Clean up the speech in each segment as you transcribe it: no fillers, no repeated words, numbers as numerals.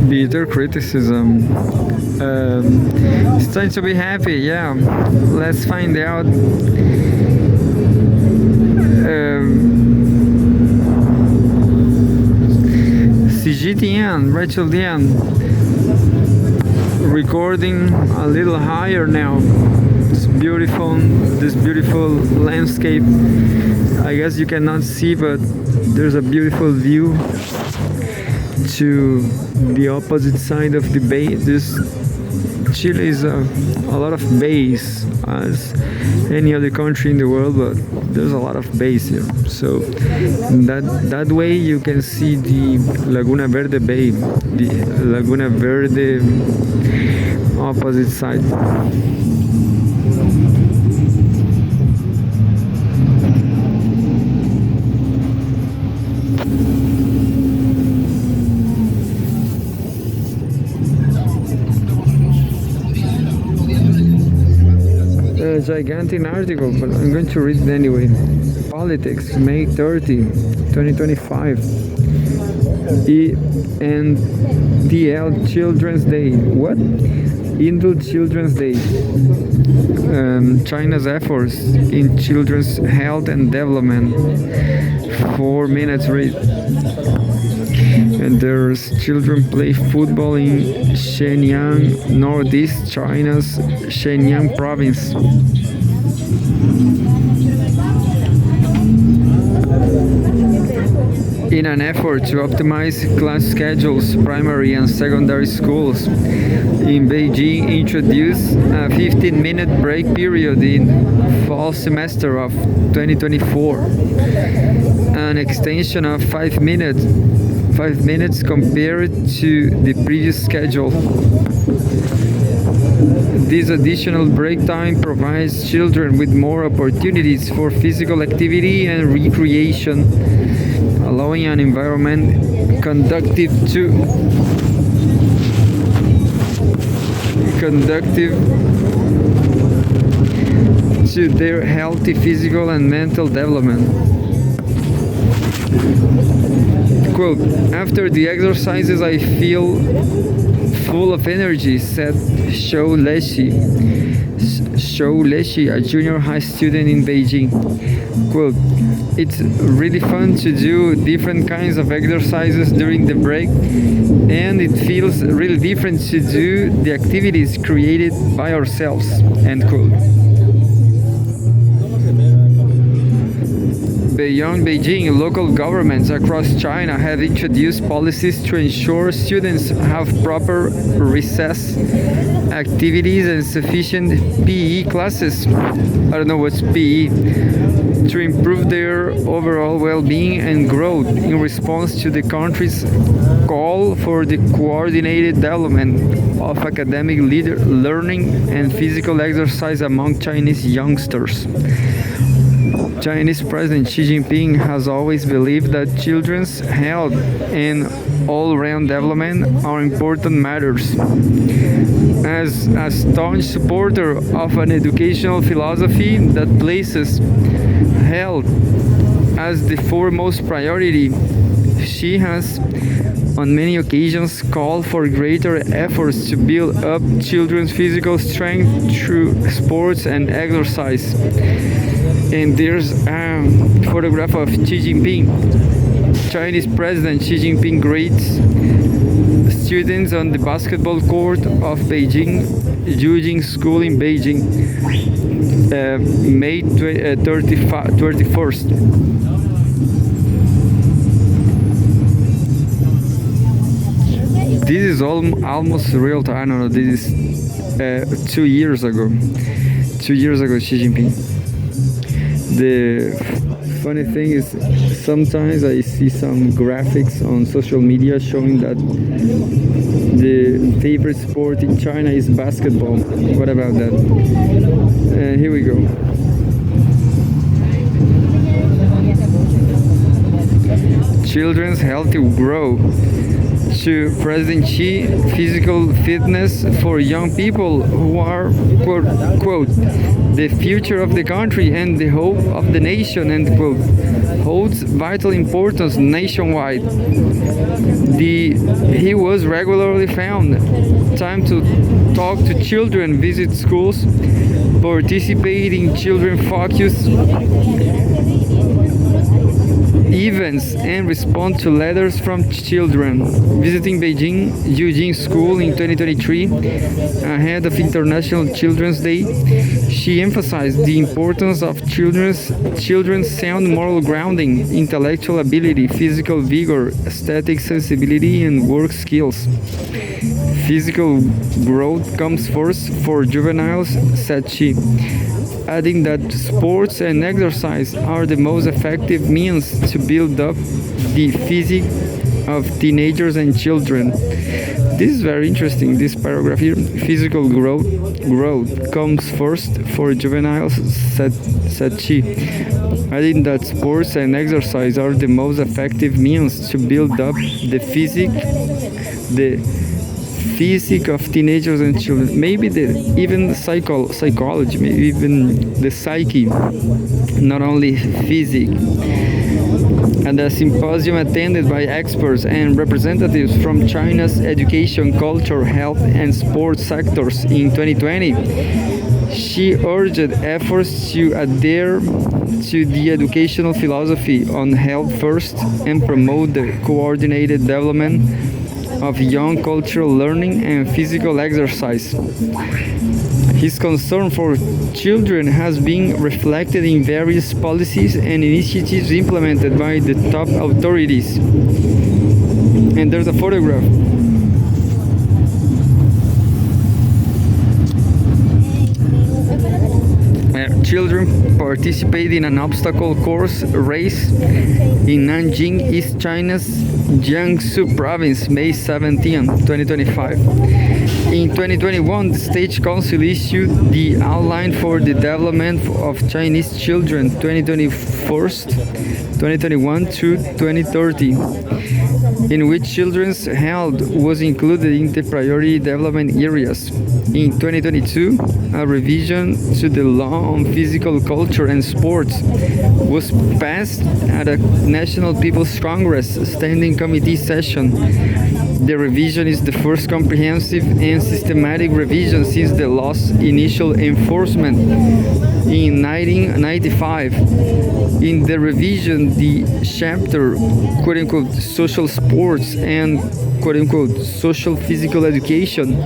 Bitter criticism. It's time to be happy, yeah. Let's find out. Cgtn, Rachel Dian, recording a little higher now. It's beautiful, this beautiful landscape. I guess you cannot see, but there's a beautiful view to the opposite side of the bay. This Chile is a lot of bays as any other country in the world, but there's a lot of bays here. So that way you can see the Laguna Verde Bay, the Laguna Verde opposite side. A gigantic article, but I'm going to read it anyway. Politics, May 30, 2025. ENDL Children's Day. What? Indul Children's Day. China's efforts in children's health and development. 4 minutes read. And there's children play football in Shenyang, Northeast China's Shenyang province. In an effort to optimize class schedules, primary and secondary schools in Beijing introduced a 15-minute break period in fall semester of 2024, an extension of 5 minutes compared to the previous schedule. This additional break time provides children with more opportunities for physical activity and recreation, allowing an environment conducive to their healthy physical and mental development. Quote, after the exercises I feel full of energy, said Shou Leshi, a junior high student in Beijing. Quote, it's really fun to do different kinds of exercises during the break, and it feels really different to do the activities created by ourselves, end quote. Beyond Beijing, local governments across China have introduced policies to ensure students have proper recess activities and sufficient PE classes. I don't know what's PE. To improve their overall well-being and growth in response to the country's call for the coordinated development of academic learning and physical exercise among Chinese youngsters. Chinese President Xi Jinping has always believed that children's health and all-round development are important matters. As a staunch supporter of an educational philosophy that places health as the foremost priority, Xi has on many occasions called for greater efforts to build up children's physical strength through sports and exercise. And there's a photograph of Xi Jinping. Chinese President Xi Jinping greets students on the basketball court of Beijing Yujing School in Beijing, May 31st. This is almost real time. I don't know. This is 2 years ago. 2 years ago, Xi Jinping. The funny thing is, sometimes I see some graphics on social media showing that the favorite sport in China is basketball. What about that? Here we go. Children's healthy growth. To President Xi, physical fitness for young people who are, quote, the future of the country and the hope of the nation, end quote. holds vital importance nationwide. He was regularly found time to talk to children, visit schools, participate in children-focused events, and respond to letters from children. Visiting Beijing Eugene School in 2023, ahead of International Children's Day, she emphasized the importance of children's sound moral grounding, intellectual ability, physical vigor, aesthetic sensibility, and work skills. Physical growth comes first for juveniles, said she, adding that sports and exercise are the most effective means to build up the physique of teenagers and children. This is very interesting, this paragraph here. Physical growth comes first for juveniles, said she, adding that sports and exercise are the most effective means to build up the physique of teenagers and children. Maybe even psychology, maybe even the psyche, not only physique. At a symposium attended by experts and representatives from China's education, culture, health, and sports sectors in 2020, she urged efforts to adhere to the educational philosophy on health first and promote the coordinated development of young cultural learning and physical exercise. His concern for children has been reflected in various policies and initiatives implemented by the top authorities. And there's a photograph. Children participate in an obstacle course race in Nanjing, East China's Jiangsu province, May 17, 2025. In 2021, the State Council issued the Outline for the Development of Chinese Children 2021 to 2030, in which children's health was included in the priority development areas. In 2022, a revision to the law on physical culture and sports was passed at a National People's Congress Standing Committee session. The revision is the first comprehensive and systematic revision since the law's initial enforcement in 1995. In the revision, the chapter quote-unquote social sports and quote-unquote social physical education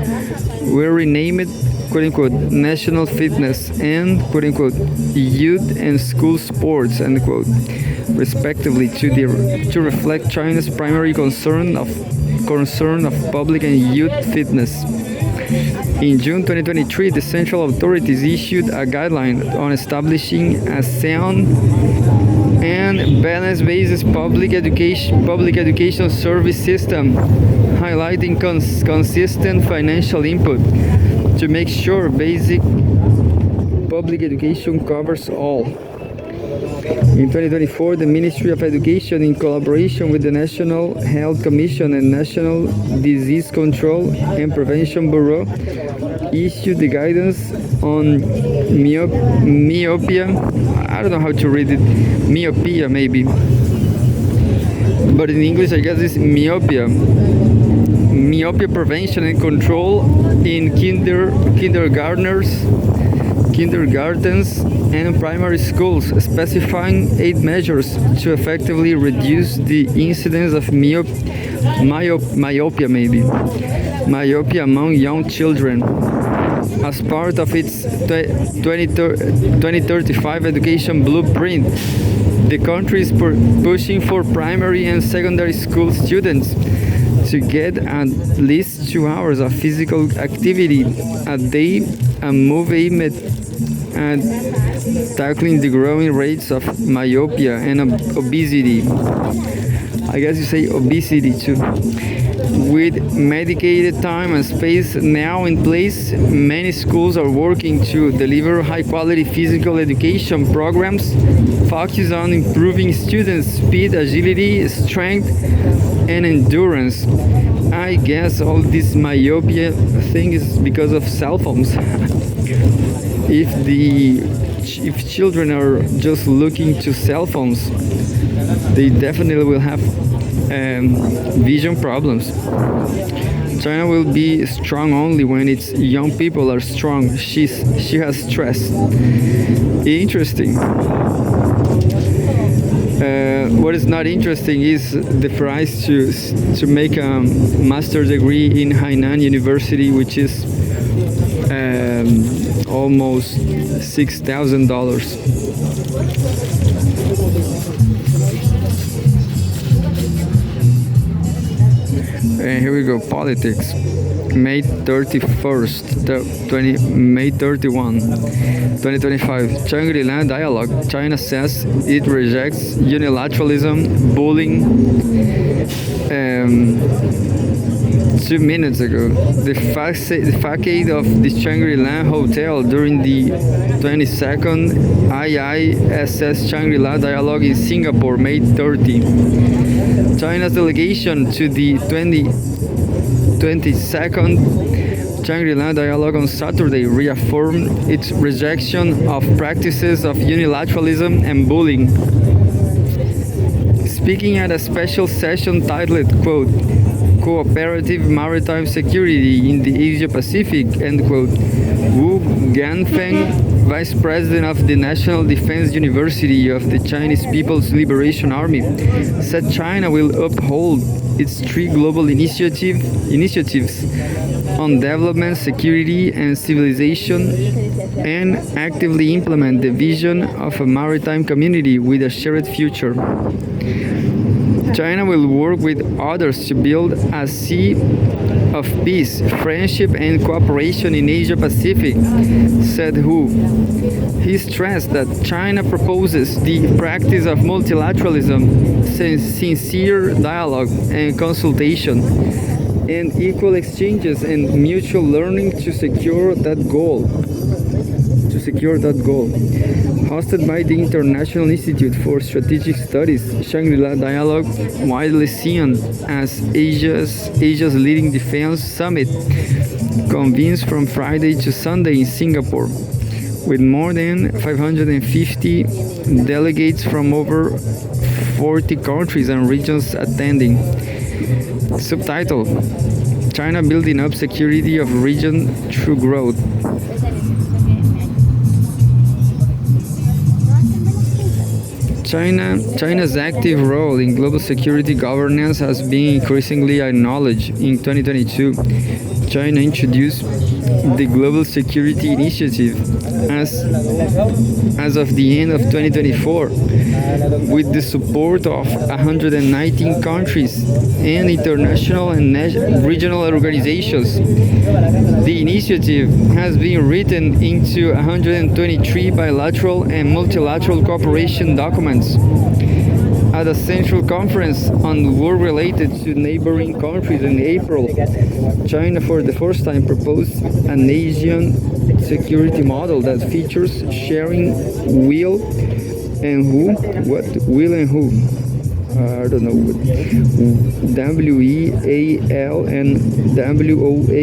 were renamed quote-unquote national fitness and quote-unquote youth and school sports end quote, respectively, to reflect China's primary concern of public and youth fitness. In June 2023, the central authorities issued a guideline on establishing a sound and balance-based public education service system, highlighting consistent financial input to make sure basic public education covers all. In 2024, the Ministry of Education, in collaboration with the National Health Commission and National Disease Control and Prevention Bureau, issued the guidance on myopia. I don't know how to read it. Myopia, maybe. But in English, I guess it's myopia. Myopia prevention and control in kindergartens and primary schools, specifying 8 measures to effectively reduce the incidence of myopia among young children. As part of its 2035 education blueprint, the country is pushing for primary and secondary school students to get at least 2 hours of physical activity a day, a move aimed at tackling the growing rates of myopia and obesity. I guess you say obesity too. With medicated time and space now in place, many schools are working to deliver high-quality physical education programs focused on improving students' speed, agility, strength, and endurance. I guess all this myopia thing is because of cell phones. If children are just looking to cell phones, they definitely will have vision problems. China will be strong only when its young people are strong. She has stressed. Interesting. What is not interesting is the price to make a master's degree in Hainan University, which is almost $6,000. And here we go, politics. May 31st, May 31, 2025. Shangri-La dialogue. China says it rejects unilateralism, bullying. 2 minutes ago, the facade of the Shangri-La Hotel during the 22nd IISS Shangri-La dialogue in Singapore, May 30. China's delegation to the 22nd Shangri-La dialogue on Saturday reaffirmed its rejection of practices of unilateralism and bullying. Speaking at a special session titled, quote, Cooperative Maritime Security in the Asia Pacific, end quote, Wu Ganfeng, Vice President of the National Defense University of the Chinese People's Liberation Army, said China will uphold its three global initiatives on development, security, and civilization, and actively implement the vision of a maritime community with a shared future. China will work with others to build a sea of peace, friendship, and cooperation in Asia Pacific, said Hu. He stressed that China proposes the practice of multilateralism, sincere dialogue and consultation, and equal exchanges and mutual learning to secure that goal. Hosted by the International Institute for Strategic Studies, Shangri-La Dialogue, widely seen as Asia's leading defense summit, convenes from Friday to Sunday in Singapore, with more than 550 delegates from over 40 countries and regions attending. Subtitle: China building up security of region through growth. China's active role in global security governance has been increasingly acknowledged. In 2022, China introduced the Global Security Initiative as of the end of 2024, with the support of 119 countries and international and regional organizations. The initiative has been written into 123 bilateral and multilateral cooperation documents. At a central conference on war related to neighboring countries in April, China for the first time proposed an Asian security model that features sharing will and who. I don't know. WEAL and WOAOE.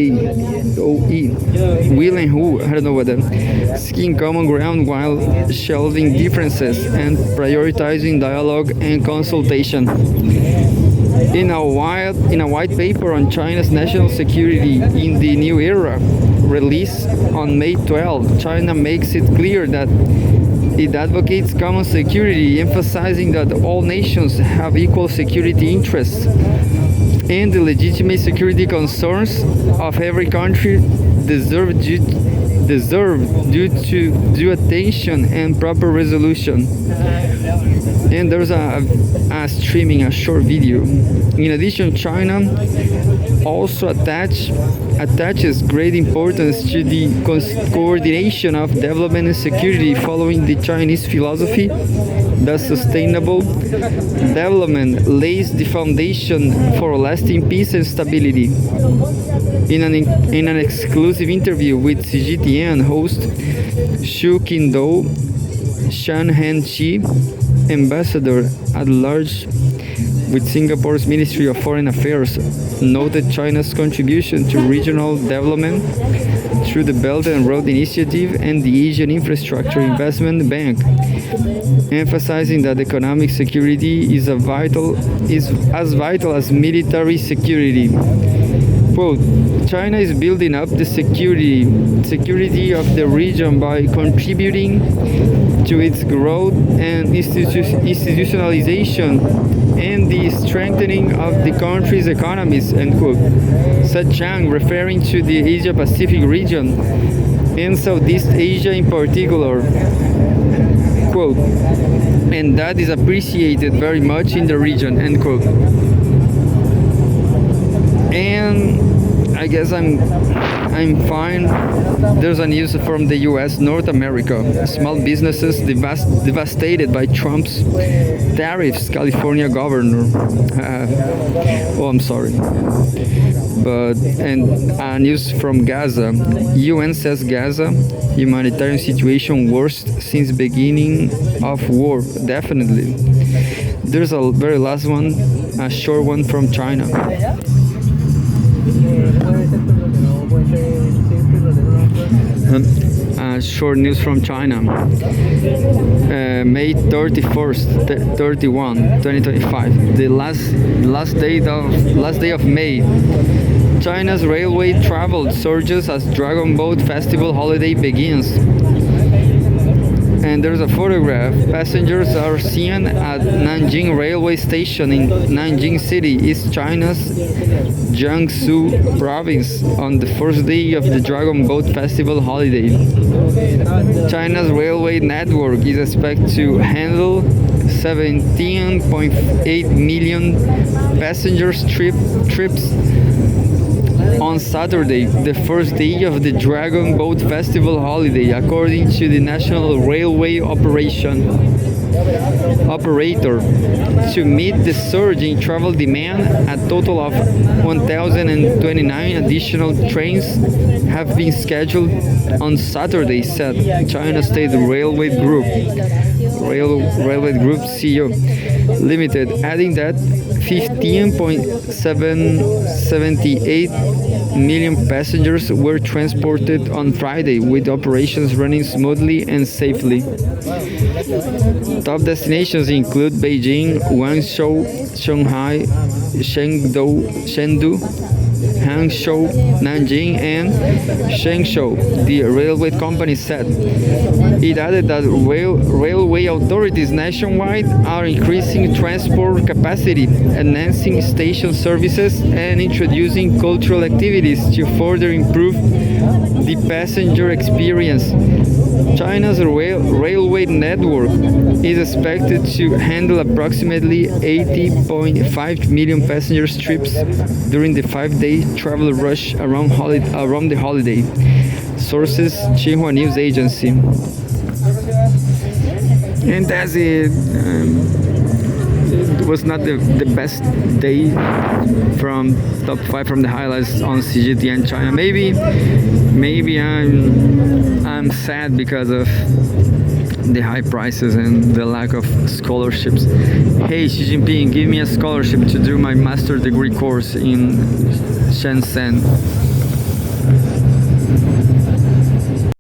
Will and who. I don't know what that. Seeking common ground while shelving differences and prioritizing dialogue and consultation. In a white paper on China's national security in the new era, released on May 12, China makes it clear that it advocates common security, emphasizing that all nations have equal security interests, and the legitimate security concerns of every country deserve due attention and proper resolution. And there's a short video. In addition, China also attaches great importance to the coordination of development and security, following the Chinese philosophy that sustainable development lays the foundation for lasting peace and stability. In an exclusive interview with Cgtn host Shu Qingdou, Shan Han-chi, ambassador at large with Singapore's Ministry of Foreign Affairs, noted China's contribution to regional development through the Belt and Road Initiative and the Asian Infrastructure Investment Bank, emphasizing that economic security is as vital as military security. Quote, China is building up the security of the region by contributing to its growth and institutionalization and the strengthening of the country's economies, end quote, said Chang, referring to the Asia-Pacific region and Southeast Asia in particular. Quote, and that is appreciated very much in the region, end quote. And I guess I'm fine. There's a news from the U.S. North America. Small businesses devastated by Trump's tariffs. California governor. Oh, I'm sorry. And news from Gaza. UN says Gaza humanitarian situation worst since beginning of war. Definitely. There's a very last one, a short one from China. Short news from China. May 31st, 2025, the last day of May. China's railway travel surges as Dragon Boat Festival holiday begins. And there's a photograph. Passengers are seen at Nanjing railway station in Nanjing City, East China's Jiangsu province, on the first day of the Dragon Boat Festival holiday. China's railway network is expected to handle 17.8 million passengers trips on Saturday, the first day of the Dragon Boat Festival holiday, according to the National Railway Operator. To meet the surge in travel demand, a total of 1,029 additional trains have been scheduled on Saturday, said China State Railway Group CEO Limited, adding that 15.78 million passengers were transported on Friday, with operations running smoothly and safely. Top destinations include Beijing, Guangzhou, Shanghai, Chengdu, Hangzhou, Nanjing, and Shenzhou, the railway company said. It added that railway authorities nationwide are increasing transport capacity, enhancing station services, and introducing cultural activities to further improve the passenger experience. China's railway network is expected to handle approximately 80.5 million passenger trips during the 5-day travel rush around the holiday, sources Xinhua News Agency. And that's it. It was not the best day from top 5 from the highlights on CGTN China. Maybe I'm sad because of the high prices and the lack of scholarships. Hey Xi Jinping, give me a scholarship to do my master degree course in Shenzhen.